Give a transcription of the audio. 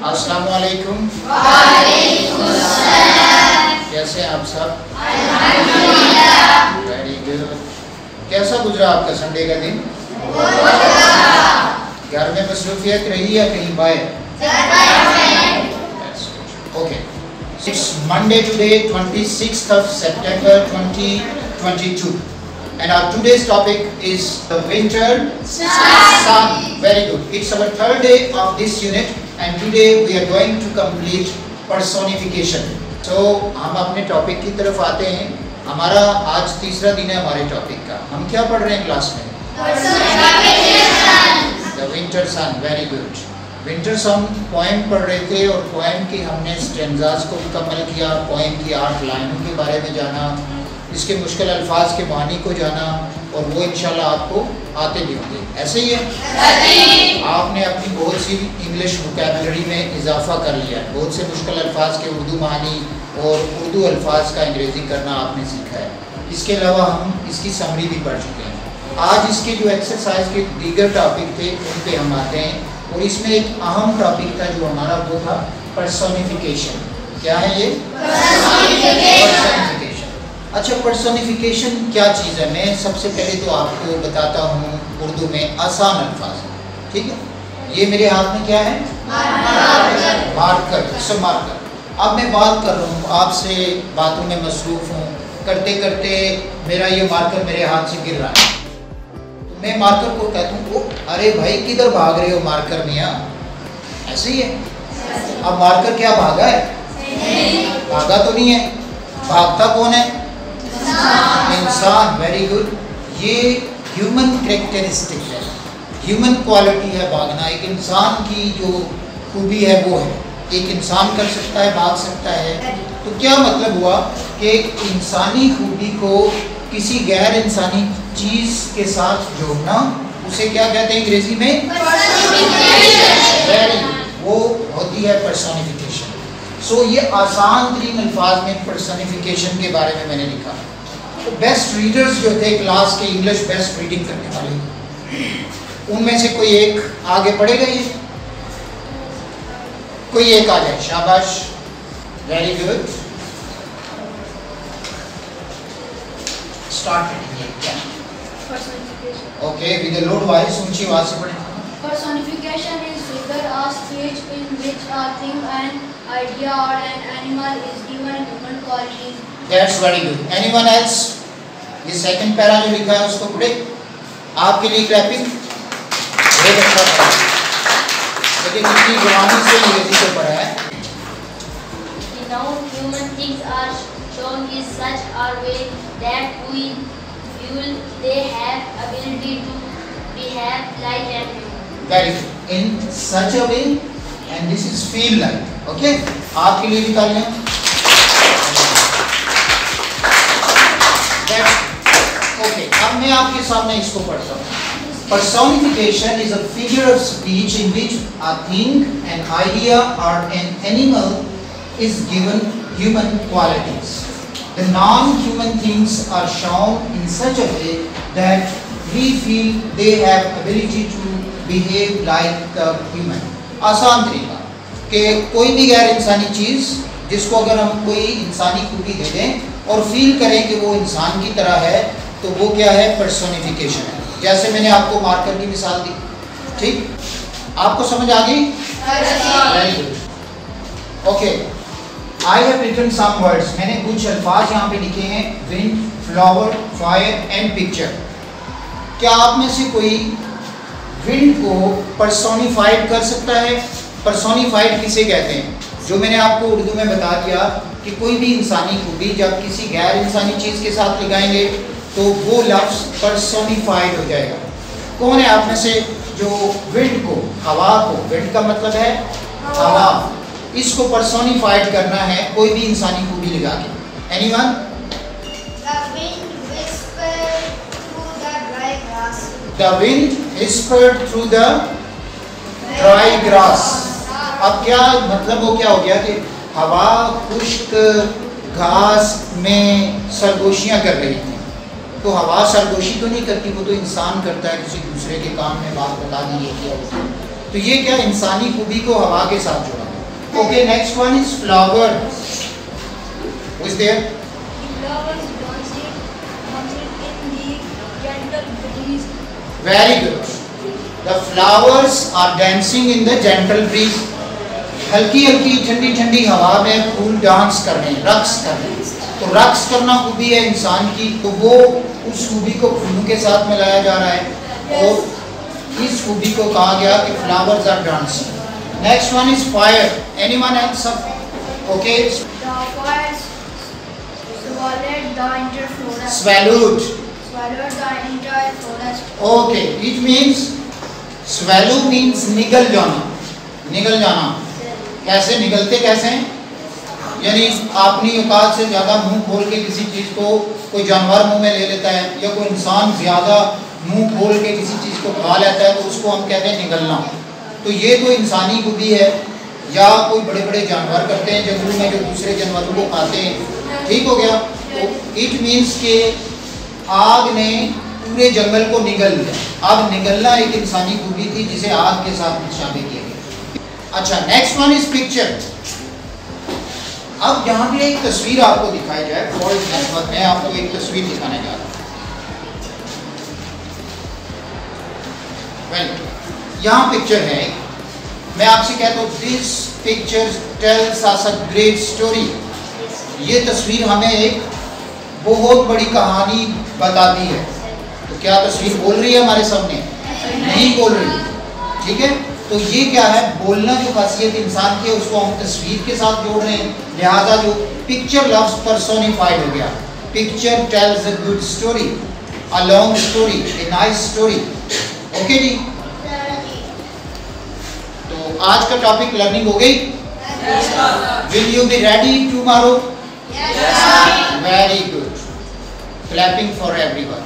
अस्सलाम वालेकुम। कैसे हैं आप सब? Very good. कैसा गुजरा आपका संडे का दिन? घर में मसरूफियत रही या कहीं बाहर? Okay. It's Monday today, 26th of September 2022, and our today's topic is the winter sun. Very good. It's our third day of this unit, and today we are going to complete personification. So हम अपने topic की तरफ आते हैं। हमारा आज तीसरा दिन है हमारे टॉपिक का। हम क्या पढ़ रहे हैं क्लास में? The winter sun. Very good. Winter sun poem पढ़ रहे थे और पोएम की हमने स्टेंजास को मुकम्मल किया, पोएम की 8 लाइनों के बारे में जाना, इसके मुश्किल अल्फाज के मानी को जाना, और वो इंशाल्लाह आपको आते भी होंगे। ऐसे ही है, आपने अपनी बहुत सी इंग्लिश वोकैबुलरी में इजाफा कर लिया है। बहुत से मुश्किल अल्फाज के उर्दू मानी और उर्दू अल्फाज का अंग्रेज़ी करना आपने सीखा है। इसके अलावा हम इसकी समरी भी पढ़ चुके हैं। आज इसके जो एक्सरसाइज के दीगर टॉपिक थे उन पे हम आते हैं, और इसमें एक अहम टॉपिक था जो हमारा वो था पर्सोनिफिकेशन। क्या है ये? पर्सोनिफिकेशन। अच्छा, पर्सोनिफिकेशन क्या चीज़ है? मैं सबसे पहले तो आपको बताता हूँ उर्दू में आसान अल्फाज, ठीक है? ये मेरे हाथ में क्या है? मार्कर। सो मार्कर। अब मैं बात कर रहा हूँ, आपसे बातों में मसरूफ़ हूँ, करते करते मेरा ये मार्कर मेरे हाथ से गिर रहा है। मैं मार्कर को कहता हूँ, अरे भाई किधर भाग रहे हो मार्कर मियाँ? ऐसे ही है। अब मार्कर क्या भागा है? भागा तो नहीं है। भागता कौन है? इंसान। Very good. ये ह्यूमन कैरेक्टरिस्टिक है, ह्यूमन क्वालिटी है भागना। एक इंसान की जो खूबी है वो है, एक इंसान कर सकता है, भाग सकता है। तो क्या मतलब हुआ कि एक इंसानी खूबी को किसी गैर इंसानी चीज के साथ जोड़ना, उसे क्या कहते हैं अंग्रेजी में? वो होती है पर्सोनिफिकेशन। सो ये आसान तरीन अल्फाज में पर्सोनिफिकेशन के बारे में मैंने लिखा। तो बेस्ट रीडर्स जो थे क्लास के, इंग्लिश बेस्ट रीडिंग करने वाले, उनमें से कोई एक आगे पढ़ेगा? ये कोई एक आ जाए, शाबाश। Very good. स्टार्ट करेंगे क्या? Okay, with the load wise, ऊंची आवाज से पढ़ें। Personification is figure or stage in which a thing, an idea or an animal is given human qualities. That's very good. Anyone else? ये second para जो लिखा है उसको पढ़े। आपके लिए क्लैपिंग। बहुत अच्छा पढ़ा। लेकिन इतनी जवानी से अंग्रेजी से पढ़ा है। Now human things are shown in such a way that we feel they have ability to behave like an human. Very good. In such a way, and this is feel like. Okay? आपके लिए भी तालियां। Okay. अब मैं आपके सामने इसको पढ़ता हूँ। Personification is a figure of speech in which a thing, an idea, or an animal is given human qualities. The non-human things are shown in such a way that we feel they have ability to behave like the human. आसान तरीका कि कोई भी गैर इंसानी चीज़ जिसको अगर हम कोई इंसानी खूबी दे दें और फील करें कि वो इंसान की तरह है, तो वो क्या है? पर्सोनिफिकेशन है। जैसे मैंने आपको मार्कर की मिसाल दी, ठीक? आपको समझ आ गई? Very good. Okay, I have written some words. मैंने कुछ अल्फाज यहाँ पे लिखे हैं, wind, flower, fire and picture. क्या आप में से कोई wind को personified कर सकता है? personified किसे कहते हैं? जो मैंने आपको उर्दू में बता दिया कि कोई भी इंसानी खूबी जब किसी गैर इंसानी चीज़ के साथ लगाएंगे तो वो लफ्ज़ personified हो जाएगा। कौन है आप में से जो wind को, हवा को, wind का मतलब है हवा, इसको पर्सोनिफाइड करना है कोई भी इंसानी खूबी लगा के? Anyone? The wind whispered through the dry grass. The wind whispered through the dry grass. अब क्या मतलब वो क्या हो गया कि हवा खुश्क घास में सरगोशियाँ कर रही थी। तो हवा सरगोशी तो नहीं करती, वो तो इंसान करता है, किसी दूसरे के काम में बात बता दी ये किया। तो ये क्या इंसानी खूबी को हवा के साथ जोड़ा। Okay, next one is flower. Who is there? Flowers dancing in the gentle breeze. Very good. The flowers are dancing in the gentle breeze. हल्की हल्की ठंडी ठंडी हवा में फूल डांस कर रहे हैं, रक्स कर रहे हैं. तो रक्स करना खूबी है इंसान की, तो वो उस खूबी को फूलों के साथ मिलाया जा रहा है और इस खूबी को कहा गया कि flowers are dancing. Next one is fire. Anyone else? Okay. The fire swallowed the entire forest. Swallowed. Swallowed the entire forest. Okay. It means swallow means निगल जाना. निगल जाना. कैसे निगलते कैसे हैं? यानी अपनी औकात से ज़्यादा मुंह खोल के किसी चीज़ को कोई जानवर मुंह में ले लेता है या कोई इंसान ज़्यादा मुंह खोल के किसी चीज़ को खा लेता है तो उसको हम कहते हैं निगलना. तो ये तो इंसानी खूबी है या कोई बड़े बड़े जानवर करते हैं जंगलों में जो दूसरे जानवरों को खाते हैं. ठीक हो गया. तो इट मीन्स के आग ने पूरे जंगल को निगल लिया. अब निगलना एक इंसानी खूबी थी जिसे आग के साथ शामिल किया गया. अच्छा, नेक्स्ट वन इज पिक्चर. अब यहाँ पे एक तस्वीर आपको दिखाई जाए. फॉर एग्जाम्पल मैं आपको एक तस्वीर दिखाने जा रहा हूँ. यहाँ पिक्चर है. मैं आपसे कहता हूँ this picture tells us a great story. ये तस्वीर हमें एक बहुत बड़ी कहानी बताती है. तो क्या तस्वीर बोल रही है हमारे सामने? नहीं बोल रही. ठीक है. तो ये क्या है, बोलना जो खासियत इंसान की है उसको हम तस्वीर के साथ जोड़ रहे हैं. लिहाजा जो पिक्चर लफ्ज पर्सोनिफाइड हो गया. Picture tells a good story, a long story, a nice story. Okay जी. तो आज का टॉपिक लर्निंग हो गई. Will you be ready tomorrow? Very good. Clapping for everyone.